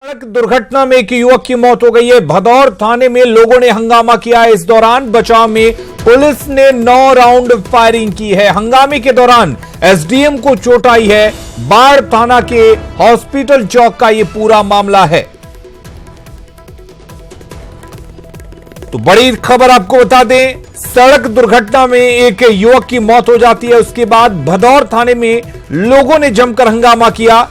सड़क दुर्घटना में एक युवक की मौत हो गई है। भदौर थाने में लोगों ने हंगामा किया है। इस दौरान बचाव में पुलिस ने 9 राउंड फायरिंग की है। हंगामे के दौरान एसडीएम को चोट आई है। बाढ़ थाना के हॉस्पिटल चौक का यह पूरा मामला है। तो बड़ी खबर आपको बता दें, सड़क दुर्घटना में एक युवक की मौत हो जाती है। उसके बाद भदौर थाने में लोगों ने जमकर हंगामा किया।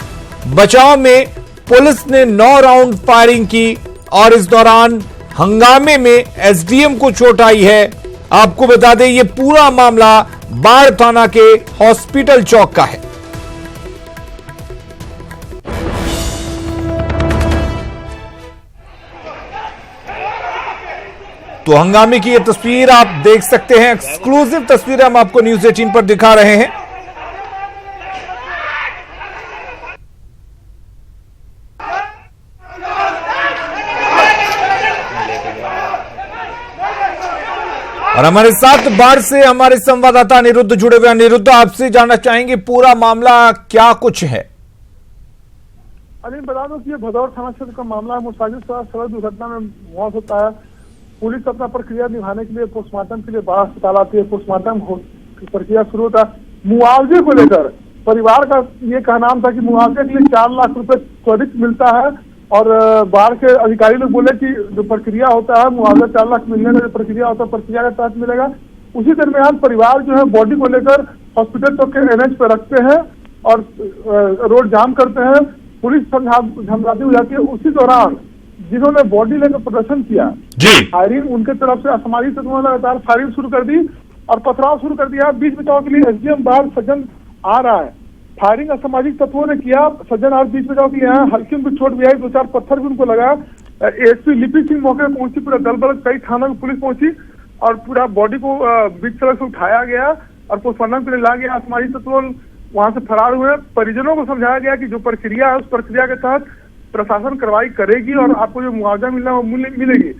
बचाव में पुलिस ने 9 राउंड फायरिंग की और इस दौरान हंगामे में एसडीएम को चोट आई है। आपको बता दें, यह पूरा मामला बाढ़ थाना के हॉस्पिटल चौक का है। तो हंगामे की यह तस्वीर आप देख सकते हैं। एक्सक्लूसिव तस्वीरें हम आपको न्यूज 18 पर दिखा रहे हैं। और हमारे साथ बाढ़ से हमारे संवाददाता अनिरुद्ध जुड़े हुए। अनिरुद्ध, आपसे जानना चाहेंगे पूरा मामला क्या कुछ है? अली, बता दो कि ये भदौर थाना क्षेत्र का मामला है। मुसाजिद सड़क दुर्घटना में मौत होता है। पुलिस अपना प्रक्रिया निभाने के लिए पोस्टमार्टम के लिए बाढ़ अस्पताल आती है। पोस्टमार्टम प्रक्रिया शुरू होता है। मुआवजे को लेकर परिवार का ये कहना था कि मुआवजे के लिए 4 लाख रुपए त्वरित मिलता है और बाढ़ के अधिकारी लोग बोले कि जो प्रक्रिया होता है मुआवजा 4 लाख मिलने का जो प्रक्रिया होता है प्रक्रिया के तहत मिलेगा। उसी दरमियान परिवार जो है बॉडी को लेकर हॉस्पिटल चौक के एनएच पे रखते हैं और रोड जाम करते हैं। पुलिस झमझाती हो जाती है। उसी दौरान जिन्होंने बॉडी लेकर प्रदर्शन किया, फायरिंग उनके तरफ से असामाजिक तत्वों ने लगातार फायरिंग शुरू कर दी और पथराव शुरू कर दिया। बीच बचाव के लिए एसडीएम बाढ़ सज्जन आ रहा है। फायरिंग असामाजिक तत्वों ने किया। सज्जन आज बीच बचाव के लिए हल्की उनको चोट भी आई। 2-4 पत्थर भी उनको लगा। एसपी लिपि सिंह मौके पर पहुंची। पूरा दल बल कई थानों की पुलिस पहुंची और पूरा बॉडी को बीच सड़क से उठाया गया और पोस्टमार्टम के लिए लाया गया। असामाजिक तत्व वहां से फरार हुए। परिजनों को समझाया गया कि जो प्रक्रिया है उस प्रक्रिया के तहत प्रशासन कार्रवाई करेगी और आपको जो मुआवजा मिलना है वो मिलेगी।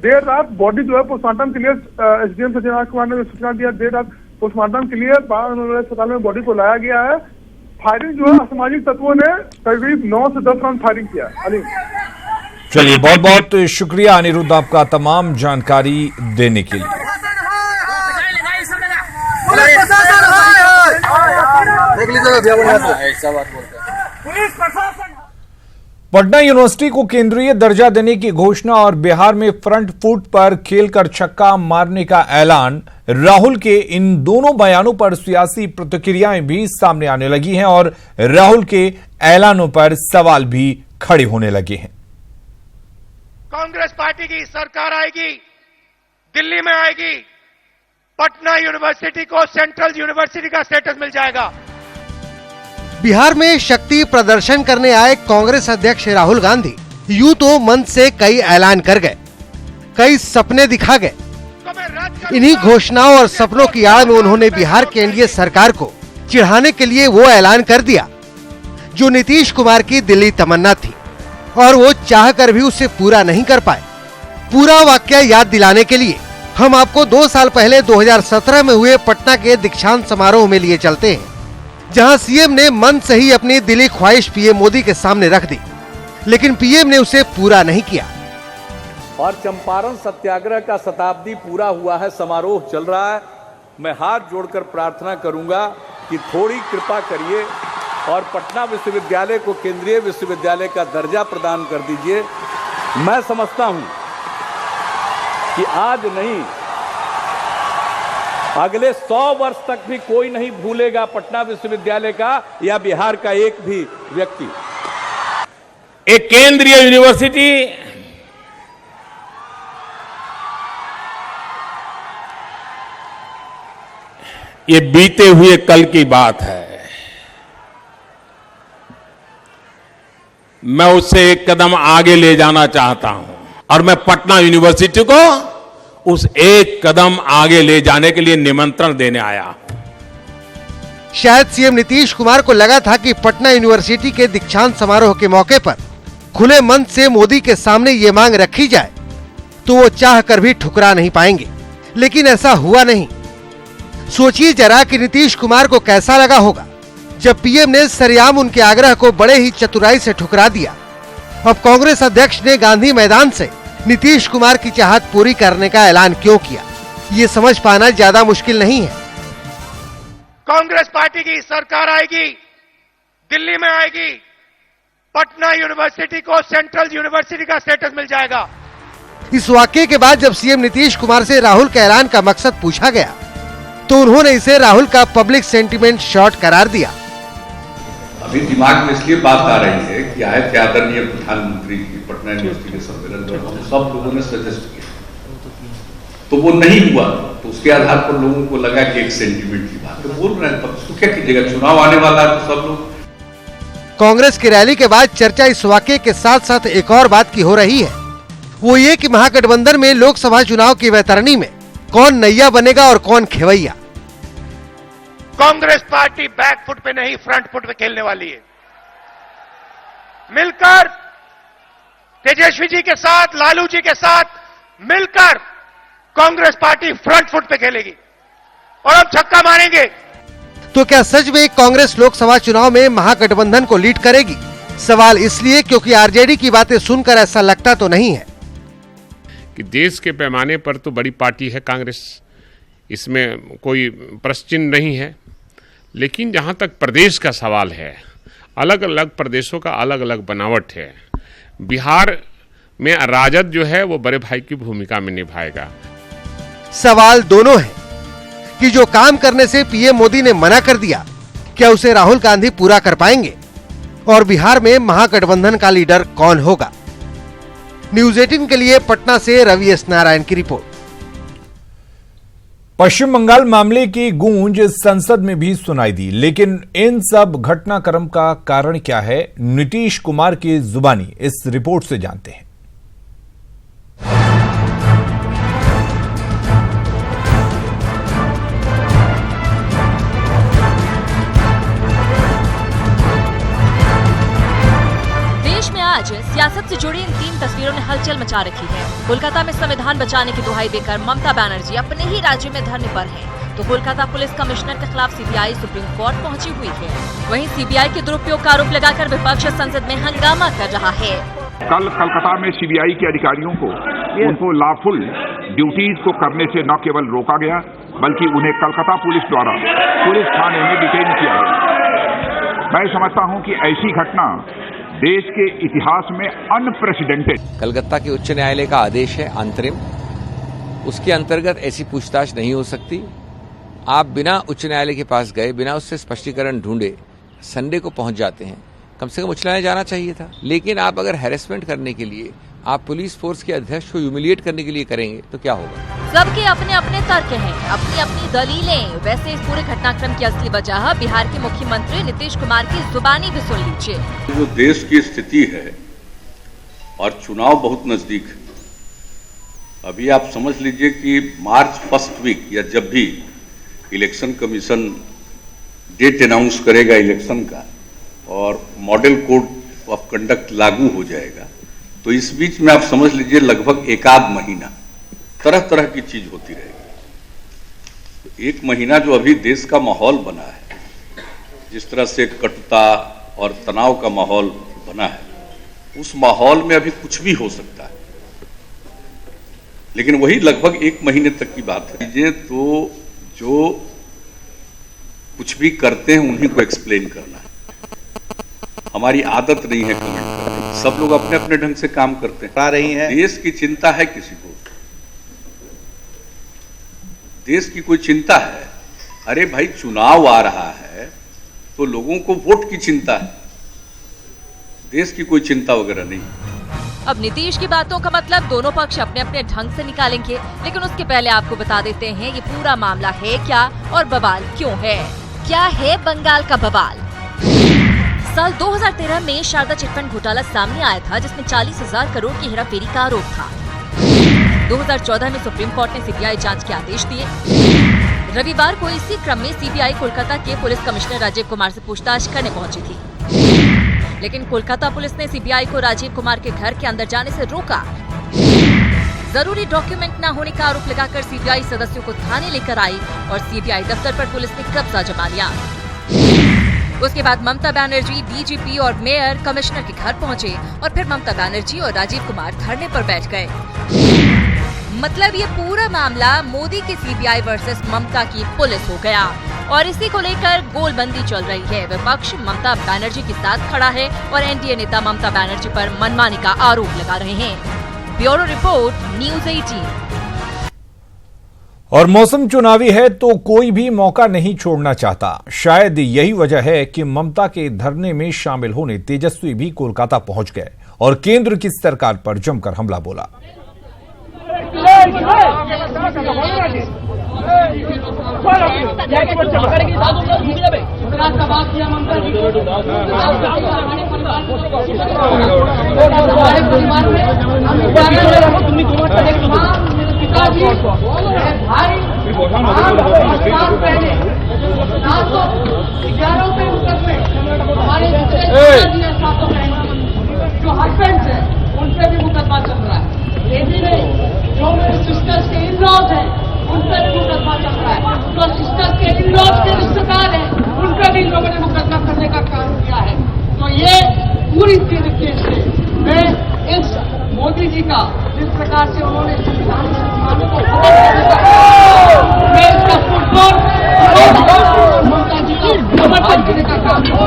देर रात बॉडी जो है पोस्टमार्टम के लिए एसडीएम सज्जन कुमार ने सूचना दिया। देर रात पोस्टमार्टम के लिए बाढ़ अस्पताल में बॉडी को लाया गया है। फायरिंग जो है असामाजिक तत्वों ने करीब 9 से 10 राउंड फायरिंग किया। अली, चलिए, बहुत बहुत शुक्रिया अनिरुद्ध आपका तमाम जानकारी देने के लिए। पटना यूनिवर्सिटी को केंद्रीय दर्जा देने की घोषणा और बिहार में फ्रंट फुट पर खेलकर छक्का मारने का ऐलान, राहुल के इन दोनों बयानों पर सियासी प्रतिक्रियाएं भी सामने आने लगी हैं और राहुल के ऐलानों पर सवाल भी खड़े होने लगे हैं। कांग्रेस पार्टी की सरकार आएगी, दिल्ली में आएगी, पटना यूनिवर्सिटी को सेंट्रल यूनिवर्सिटी का स्टेटस मिल जाएगा। बिहार में शक्ति प्रदर्शन करने आए कांग्रेस अध्यक्ष राहुल गांधी यूं तो मंच से कई ऐलान कर गए, कई सपने दिखा गए। इन्हीं घोषणाओं और सपनों की आड़ में उन्होंने बिहार की एनडीए सरकार को चिढ़ाने के लिए वो ऐलान कर दिया जो नीतीश कुमार की दिली तमन्ना थी और वो चाहकर भी उसे पूरा नहीं कर पाए। पूरा वाकया याद दिलाने के लिए हम आपको 2 साल पहले 2017 में हुए पटना के दीक्षांत समारोह में लिए चलते हैं, जहां सीएम ने मन से ही अपनी दिली ख्वाहिश पीएम मोदी के सामने रख दी, लेकिन पीएम ने उसे पूरा नहीं किया। और चंपारण सत्याग्रह का शताब्दी पूरा हुआ है, समारोह चल रहा है। मैं हाथ जोड़कर प्रार्थना करूंगा कि थोड़ी कृपा करिए और पटना विश्वविद्यालय को केंद्रीय विश्वविद्यालय का दर्जा प्रदान कर दीजिए। मैं समझता हूं कि आज नहीं, अगले 100 वर्ष तक भी कोई नहीं भूलेगा पटना विश्वविद्यालय का या बिहार का एक भी व्यक्ति। एक केंद्रीय यूनिवर्सिटी ये बीते हुए कल की बात है। मैं उससे एक कदम आगे ले जाना चाहता हूं और मैं पटना यूनिवर्सिटी को उस एक कदम आगे ले जाने के लिए निमंत्रण देने आया। शायद सीएम नीतीश कुमार को लगा था कि पटना यूनिवर्सिटी के दीक्षांत समारोह के मौके पर खुले मन से मोदी के सामने ये मांग रखी जाए तो वो चाह कर भी ठुकरा नहीं पाएंगे, लेकिन ऐसा हुआ नहीं। सोचिए जरा कि नीतीश कुमार को कैसा लगा होगा जब पीएम ने सरेआम उनके आग्रह को बड़े ही चतुराई से ठुकरा दिया अब कांग्रेस अध्यक्ष ने गांधी मैदान से नीतीश कुमार की चाहत पूरी करने का ऐलान क्यों किया, ये समझ पाना ज्यादा मुश्किल नहीं है। कांग्रेस पार्टी की सरकार आएगी, दिल्ली में आएगी, पटना यूनिवर्सिटी को सेंट्रल यूनिवर्सिटी का स्टेटस मिल जाएगा। इस वाकये के बाद जब सीएम नीतीश कुमार से राहुल के ऐलान का मकसद पूछा गया तो उन्होंने इसे राहुल का पब्लिक सेंटिमेंट शॉट करार दिया। अभी दिमाग में इसलिए बात आ रही है कि आए थे आदरणीय प्रधानमंत्री की पटना यूनिवर्सिटी के सम्मेलन में, सब लोगों ने सजेस्ट किया तो वो नहीं हुआ, तो उसके आधार पर लोगों को लगा कि एक सेंटिमेंट की बात है, बोल रहे हैं, तब तो क्या कीजिएगा, चुनाव आने वाला है तो सब लोग। कांग्रेस की रैली के बाद चर्चा इस वाकये के साथ साथ एक और बात की हो रही है, वो ये कि महागठबंधन में लोकसभा चुनाव की वैतरणी में कौन नैया बनेगा और कौन खेवैया। कांग्रेस पार्टी बैक फुट पे नहीं फ्रंट फुट पे खेलने वाली है। मिलकर तेजस्वी जी के साथ, लालू जी के साथ मिलकर कांग्रेस पार्टी फ्रंट फुट पे खेलेगी और हम छक्का मारेंगे। तो क्या सच में कांग्रेस लोकसभा चुनाव में महागठबंधन को लीड करेगी? सवाल इसलिए क्योंकि आरजेडी की बातें सुनकर ऐसा लगता तो नहीं है कि देश के पैमाने पर तो बड़ी पार्टी है कांग्रेस, इसमें कोई प्रश्न नहीं है, लेकिन जहां तक प्रदेश का सवाल है, अलग अलग प्रदेशों का अलग अलग बनावट है। बिहार में राजद जो है वो बड़े भाई की भूमिका में निभाएगा। सवाल दोनों है कि जो काम करने से पीएम मोदी ने मना कर दिया, क्या उसे राहुल गांधी पूरा कर पाएंगे? और बिहार में महागठबंधन का लीडर कौन होगा? न्यूज़ 18 के लिए पटना से रवि एस नारायण की रिपोर्ट। पश्चिम बंगाल मामले की गूंज संसद में भी सुनाई दी, लेकिन इन सब घटनाक्रम का कारण क्या है, नीतीश कुमार की जुबानी इस रिपोर्ट से जानते हैं। आज सियासत से जुड़ी इन 3 तस्वीरों ने हलचल मचा रखी है। कोलकाता में संविधान बचाने की दुहाई देकर ममता बनर्जी अपने ही राज्य में धरने पर हैं, तो कोलकाता पुलिस कमिश्नर के खिलाफ सीबीआई सुप्रीम कोर्ट पहुंची हुई है। वहीं सीबीआई के दुरुपयोग का आरोप लगाकर विपक्ष संसद में हंगामा कर रहा है। कल कोलकाता में सीबीआई के अधिकारियों को उनको लॉफुल ड्यूटीज को करने से न केवल रोका गया, बल्कि उन्हें कोलकाता पुलिस द्वारा पुलिस थाने में डिटेन किया गया। मैं समझता हूं कि ऐसी घटना देश के इतिहास में अनप्रेसिडेंटेड। कलकत्ता के उच्च न्यायालय का आदेश है अंतरिम, उसके अंतर्गत ऐसी पूछताछ नहीं हो सकती। आप बिना उच्च न्यायालय के पास गए, बिना उससे स्पष्टीकरण ढूंढे संडे को पहुंच जाते हैं। कम से कम उच्च न्यायालय जाना चाहिए था। लेकिन आप अगर हैरेसमेंट करने के लिए, आप पुलिस फोर्स के अध्यक्ष को ह्यूमिलिएट करने के लिए करेंगे तो क्या होगा? सबके अपने अपने तर्क हैं, अपनी अपनी दलीलें। वैसे इस पूरे घटनाक्रम की असली वजह बिहार के मुख्यमंत्री नीतीश कुमार की जुबानी भी सुन लीजिए। जो देश की स्थिति है और चुनाव बहुत नजदीक है, अभी आप समझ लीजिए कि मार्च फर्स्ट वीक या जब भी इलेक्शन कमीशन डेट अनाउंस करेगा इलेक्शन का और मॉडल कोड ऑफ कंडक्ट लागू हो जाएगा, तो इस बीच में आप समझ लीजिए लगभग एक आध महीना तरह तरह की चीज होती रहेगी। तो एक महीना जो अभी देश का माहौल बना है, जिस तरह से कटुता और तनाव का माहौल बना है, उस माहौल में अभी कुछ भी हो सकता है। लेकिन वही लगभग एक महीने तक की बात है। ये तो जो कुछ भी करते हैं उन्हीं को एक्सप्लेन करना है। हमारी आदत नहीं है कमेंट करने की। सब लोग अपने अपने ढंग से काम करते हैं। रही है देश की चिंता है किसी को, देश की कोई चिंता है? अरे भाई चुनाव आ रहा है तो लोगों को वोट की चिंता है, देश की कोई चिंता वगैरह नहीं। अब नीतीश की बातों का मतलब दोनों पक्ष अपने अपने ढंग से निकालेंगे, लेकिन उसके पहले आपको बता देते हैं ये पूरा मामला है क्या और बवाल क्यों है। क्या है बंगाल का बवाल? साल 2013 में शारदा चिटफंड घोटाला सामने आया था, जिसमें 40,000 करोड़ की हेराफेरी का आरोप था। 2014 में सुप्रीम कोर्ट ने सीबीआई जांच के आदेश दिए। रविवार को इसी क्रम में सीबीआई कोलकाता के पुलिस कमिश्नर राजीव कुमार से पूछताछ करने पहुंची थी, लेकिन कोलकाता पुलिस ने सीबीआई को राजीव कुमार के घर के अंदर जाने से रोका। जरूरी डॉक्यूमेंट न होने का आरोप लगाकर सीबीआई सदस्यों को थाने लेकर आई और सीबीआई दफ्तर पर पुलिस ने कब्जा जमा लिया। उसके बाद ममता बनर्जी, डीजीपी और मेयर कमिश्नर के घर पहुंचे और फिर ममता बनर्जी और राजीव कुमार धरने पर बैठ गए। मतलब ये पूरा मामला मोदी की सीबीआई वर्सेस ममता की पुलिस हो गया और इसी को लेकर गोलबंदी चल रही है। विपक्ष ममता बनर्जी के साथ खड़ा है और एनडीए नेता ममता बनर्जी पर मनमानी का आरोप लगा रहे हैं। Bureau report, news 18। और मौसम चुनावी है तो कोई भी मौका नहीं छोड़ना चाहता। शायद यही वजह है कि ममता के धरने में शामिल होने तेजस्वी भी कोलकाता पहुंच गए और केंद्र की सरकार पर जमकर हमला बोला। जो हस्बैंड है उनसे भी मुकदमा चल रहा है। ये भी नहीं, जो मेरे सिस्टर्स के इन-लॉज हैं उन पर भी मुकदमा चल रहा है। जो सिस्टर्स के इन-लॉज के रिश्तेदार हैं उन पर भी लोगों ने मुकदमा करने का काम किया है। तो ये पूरी तरीके से मैं इस मोदी जी का जिस प्रकार से उन्होंने संविधान को मैं इसका फुटबॉल ममता जी को समर्थन करने का काम किया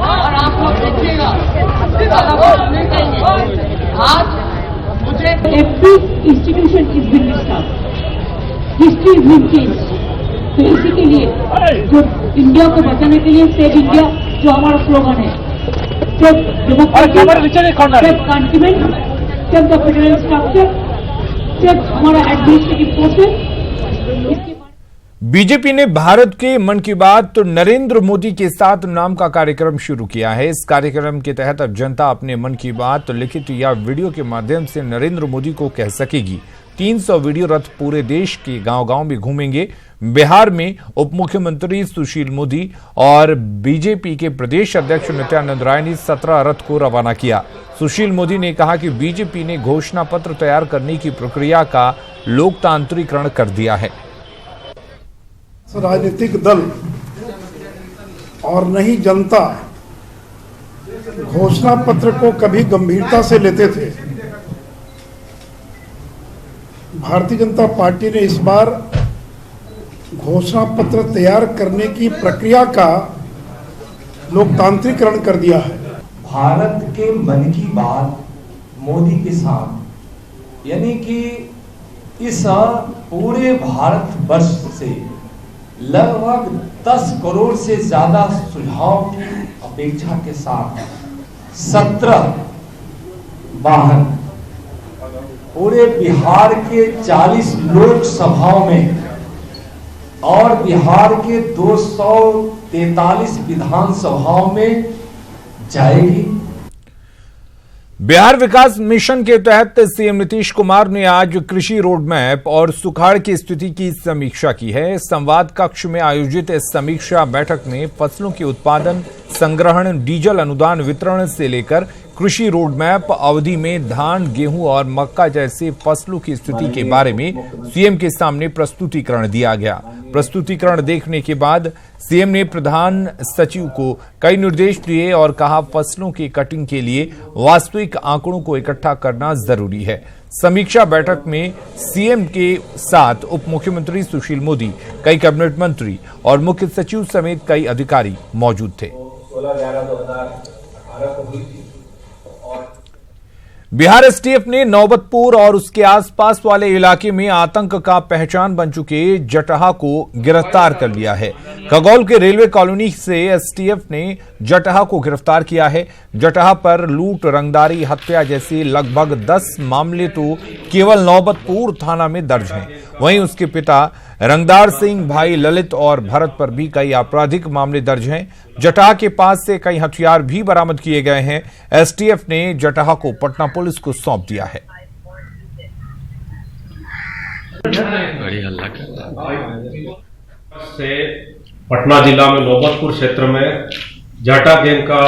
और आप लोग देखिएगा नहीं कहेंगे। आज मुझे every institution is been disturb, history is been change. तो इसी के लिए जो इंडिया को बचाने के लिए सेव इंडिया जो हमारा स्लोगन है, save democracy, save continent, save the federal structure, save हमारा एडमिनिस्ट्रेटिव फोर्सेस। बीजेपी ने भारत के मन की बात तो नरेंद्र मोदी के साथ नाम का कार्यक्रम शुरू किया है। इस कार्यक्रम के तहत अब जनता अपने मन की बात लिखित या वीडियो के माध्यम से नरेंद्र मोदी को कह सकेगी। 300 वीडियो रथ पूरे देश के गांव-गांव में घूमेंगे। बिहार में उप मुख्यमंत्री सुशील मोदी और बीजेपी के प्रदेश अध्यक्ष नित्यानंद राय ने 17 रथ को रवाना किया। सुशील मोदी ने कहा कि बीजेपी ने घोषणा पत्र तैयार करने की प्रक्रिया का लोकतांत्रिकरण कर दिया है। राजनीतिक दल और न ही जनता घोषणा पत्र को कभी गंभीरता से लेते थे। भारतीय जनता पार्टी ने इस बार घोषणा पत्र तैयार करने की प्रक्रिया का लोकतांत्रिकरण कर दिया है। भारत के मन की बात मोदी के साथ, यानी कि इस पूरे भारत वर्ष से लगभग 10 करोड़ से ज्यादा सुझाव की अपेक्षा के साथ 17 वाहन पूरे बिहार के 40 लोकसभाओं में और बिहार के 243 विधानसभाओं में जाएगी। बिहार विकास मिशन के तहत सीएम नीतीश कुमार ने आज कृषि रोड मैप और सुखाड़ की स्थिति की समीक्षा की है। संवाद कक्ष में आयोजित इस समीक्षा बैठक में फसलों के उत्पादन, संग्रहण, डीजल अनुदान वितरण से लेकर कृषि रोड मैप अवधि में धान, गेहूं और मक्का जैसे फसलों की स्थिति के बारे में सीएम के सामने प्रस्तुतिकरण दिया गया। प्रस्तुतिकरण देखने के बाद सीएम ने प्रधान सचिव को कई निर्देश दिए और कहा फसलों की कटिंग के लिए वास्तविक आंकड़ों को इकट्ठा करना जरूरी है। समीक्षा बैठक में सीएम के साथ उप मुख्यमंत्री सुशील मोदी, कई कैबिनेट मंत्री और मुख्य सचिव समेत कई अधिकारी मौजूद थे। बिहार एसटीएफ ने नौबतपुर और उसके आसपास वाले इलाके में आतंक का पहचान बन चुके जटहा को गिरफ्तार कर लिया है। खगौल के रेलवे कॉलोनी से एसटीएफ ने जटहा को गिरफ्तार किया है। जटहा पर लूट, रंगदारी, हत्या जैसे लगभग 10 मामले तो केवल नौबतपुर थाना में दर्ज हैं। वहीं उसके पिता रंगदार सिंह, भाई ललित और भरत पर भी कई आपराधिक मामले दर्ज हैं। जटहा के पास से कई हथियार भी बरामद किए गए हैं। एसटीएफ ने जटहा को पटना पुलिस को सौंप दिया है। से पटना जिला में नौबतपुर क्षेत्र में जटा गैंग का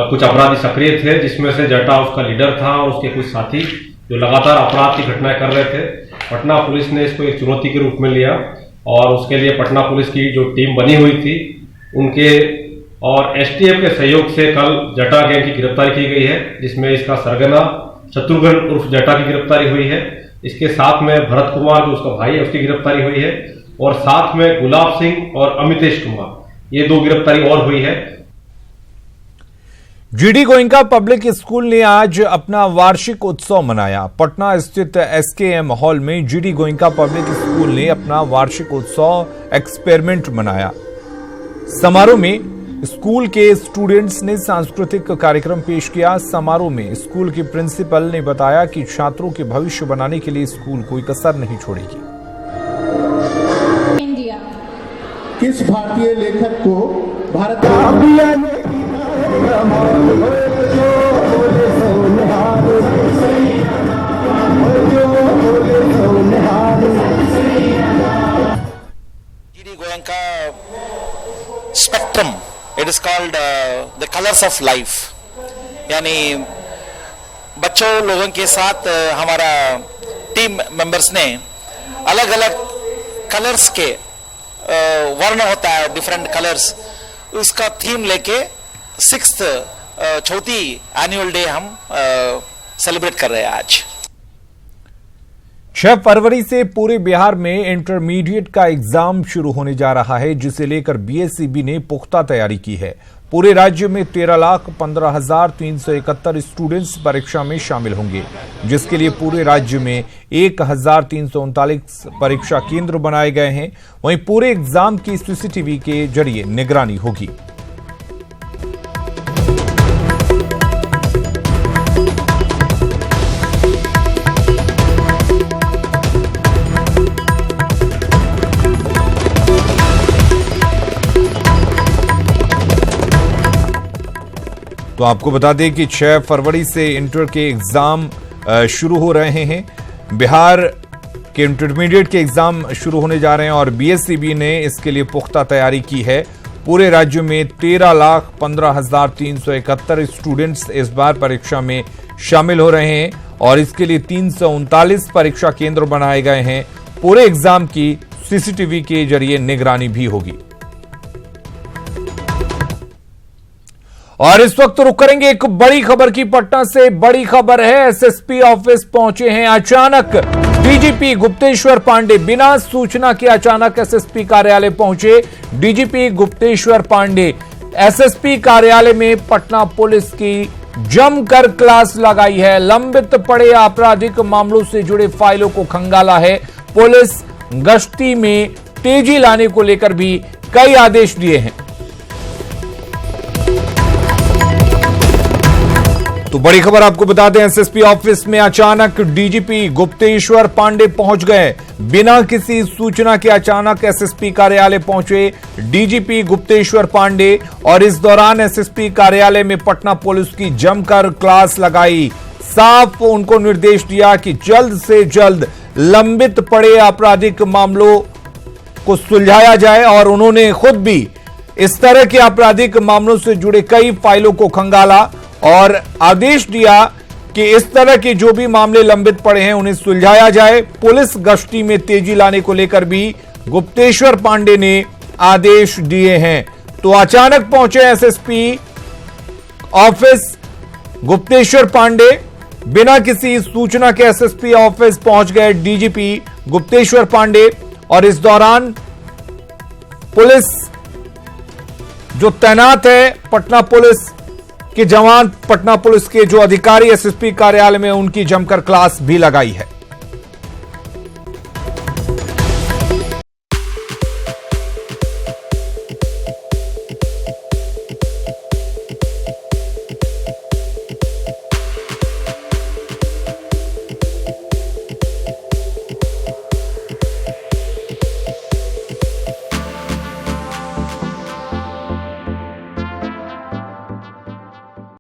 कुछ अपराधी सक्रिय थे, जिसमें से जटा उसका लीडर था और उसके कुछ साथी जो लगातार अपराध की घटनाएं कर रहे थे। पटना पुलिस ने इसको एक चुनौती के रूप में लिया और उसके लिए पटना पुलिस की जो टीम बनी हुई थी उनके और एसटीएफ के सहयोग से कल जटा गैंग की गिरफ्तारी की गई है, जिसमें इसका सरगना शत्रुघ्न उर्फ जटा की गिरफ्तारी हुई है। इसके साथ में भरत कुमार जो उसका भाई है उसकी गिरफ्तारी हुई है, और साथ में गुलाब सिंह और अमितेश कुमार, ये 2 गिरफ्तारी और हुई है। जीडी गोयनका पब्लिक स्कूल ने आज अपना वार्षिक उत्सव मनाया। पटना स्थित एसकेएम हॉल में जीडी गोयनका पब्लिक स्कूल ने अपना वार्षिक उत्सव एक्सपेरिमेंट मनाया। समारोह में स्कूल के स्टूडेंट्स ने सांस्कृतिक कार्यक्रम पेश किया। समारोह में स्कूल के प्रिंसिपल ने बताया कि छात्रों के भविष्य बनाने के लिए स्कूल कोई कसर नहीं छोड़ेगी। किस भारतीय लेखक को Bharat GD Goenka spectrum, it is called the colours of life, यानी बच्चों लोगों के साथ हमारा टीम मेंबर्स ने अलग अलग कलर्स के वर्ण होता है, डिफरेंट कलर्स, उसका थीम लेके 6th चौथी एनुअल डे हम सेलिब्रेट कर रहे हैं आज। 6 फरवरी से पूरे बिहार में इंटरमीडिएट का एग्जाम शुरू होने जा रहा है, जिसे लेकर बीएसईबी ने पुख्ता तैयारी की है। पूरे राज्य में 13,15,371 स्टूडेंट्स परीक्षा में शामिल होंगे, जिसके लिए पूरे राज्य में 1,339 परीक्षा केंद्र बनाए गए हैं। वहीं पूरे एग्जाम की सीसीटीवी के जरिए निगरानी होगी। तो आपको बता दें कि 6 फरवरी से इंटर के एग्जाम शुरू हो रहे हैं। बिहार के इंटरमीडिएट के एग्जाम शुरू होने जा रहे हैं और बीएसईबी ने इसके लिए पुख्ता तैयारी की है। पूरे राज्य में 13,15,371 स्टूडेंट्स इस बार परीक्षा में शामिल हो रहे हैं और इसके लिए 339 परीक्षा केंद्र बनाए गए हैं। पूरे एग्जाम की सीसीटीवी के जरिए निगरानी भी होगी। और इस वक्त रुक करेंगे एक बड़ी खबर की। पटना से बड़ी खबर है, एसएसपी ऑफिस पहुंचे हैं अचानक डीजीपी गुप्तेश्वर पांडे। बिना सूचना के अचानक एसएसपी कार्यालय पहुंचे डीजीपी गुप्तेश्वर पांडे। एसएसपी कार्यालय में पटना पुलिस की जमकर क्लास लगाई है। लंबित पड़े आपराधिक मामलों से जुड़े फाइलों को खंगाला है। पुलिस गश्ती में तेजी लाने को लेकर भी कई आदेश दिए हैं। तो बड़ी खबर आपको बता दें, एसएसपी ऑफिस में अचानक डीजीपी गुप्तेश्वर पांडे पहुंच गए। बिना किसी सूचना के अचानक एसएसपी कार्यालय पहुंचे डीजीपी गुप्तेश्वर पांडे और इस दौरान एसएसपी कार्यालय में पटना पुलिस की जमकर क्लास लगाई। साफ उनको निर्देश दिया कि जल्द से जल्द लंबित पड़े आपराधिक मामलों को सुलझाया जाए और उन्होंने खुद भी इस तरह के आपराधिक मामलों से जुड़े कई फाइलों को खंगाला और आदेश दिया कि इस तरह के जो भी मामले लंबित पड़े हैं उन्हें सुलझाया जाए। पुलिस गश्ती में तेजी लाने को लेकर भी गुप्तेश्वर पांडे ने आदेश दिए हैं। तो अचानक पहुंचे एसएसपी ऑफिस गुप्तेश्वर पांडे। बिना किसी सूचना के एसएसपी ऑफिस पहुंच गए डीजीपी गुप्तेश्वर पांडे और इस दौरान पुलिस जो तैनात है, पटना पुलिस के जवान, पटना पुलिस के जो अधिकारी एसएसपी कार्यालय में, उनकी जमकर क्लास भी लगाई है।